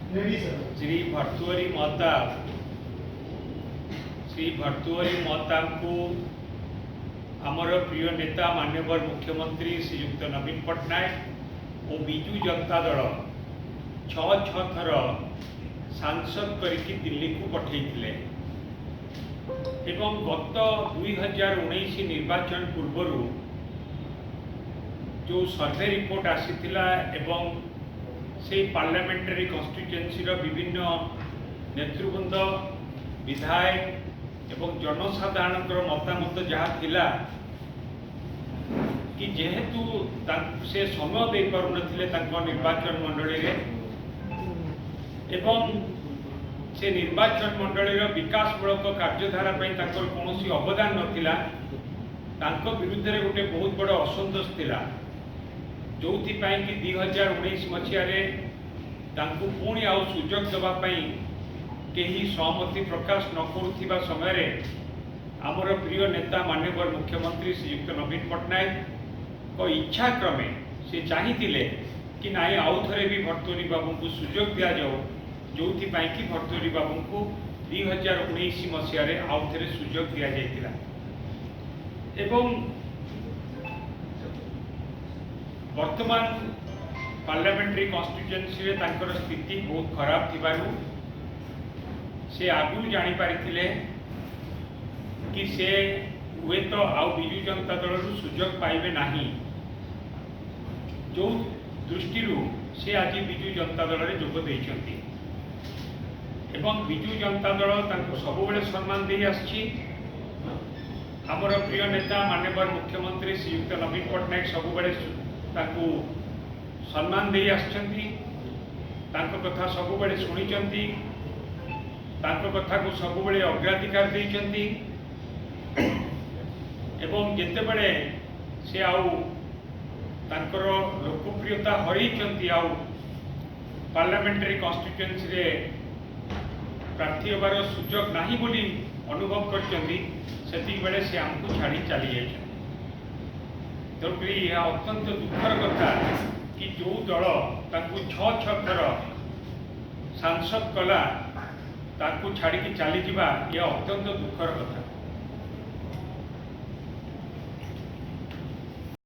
श्री भर्तृहरि महताब को आमर प्रिय नेता माननीय मुख्यमंत्री श्रीयुक्त नवीन पट्टनायक और विजु जनता दल छह थर सांसद करके दिल्ली को पठे एवं गत 2019 निर्वाचन पूर्व जो सर्वे रिपोर्ट आसीथिला एवं से पार्लियामेंटारी कन्स्टिट्युएंसी विभिन्न नेतृवृंद विधायक एवं जनसाधारण मतामत जहाँ थिला कि जेहेतु से समय दे पारु नथिले निर्वाचन मंडली रे एवं से निर्वाचन मंडली विकासमूलक कार्यधारा कौन अवदान नथिला विरुद्ध रे गोटे बहुत बड़ असंतोष थिला जो कि 2019 मसीह पुणी आउ सुजोग देवाई कहीं सहमति प्रकाश न करुवा समय आमर प्रिय नेता माननीय मुख्यमंत्री श्रीयुक्त नवीन पट्टनायक को इच्छा क्रमे से चाहिए कि नाई आउ थे भी भर्तृहरि बाबू को सुजोग दि जाऊ जो कि भर्तृहरि बाबू को 2019 मसीह आउ थे सुजोग दि जाइथिला एवं वर्तमान पार्लियामेंटारी कन्स्टिट्युएंसी रे तांकर स्थिति बहुत खराब थिबारु से आगु जानी पारिथिले कि से हुए तो आउ विजु जनता दल सुजोग पाइबे नाही जो दृष्टि से आज विजु जनता दल रे जोग देइछंती एवं विजु जनता दल तांको सब बेले सम्मान दे आछि हमर प्रिय नेता माननीय मुख्यमंत्री श्रीयुक्त नवीन पट्टनायक सब बेले ताकू सम्मान दे आछंती कथा सब बेले शुणी कथा को सब बेले अग्राधिकार देइछंती एवं जेते बेले से आउ तांकर लोकप्रियता हरैछंती आउ पार्लियामेंटारी कन्स्टिट्युएंसी रे प्रार्थी होबार सुजोग नाही बोली अनुभव करछंती सेति बेले से हमको छाड़ी चली जाइछंती तेणुकरी यह अत्यंत दुखर कथा कि जो दल ताकू छह थर सांसद कला ताकू छाड़ी चली यह अत्यंत दुखर कथा।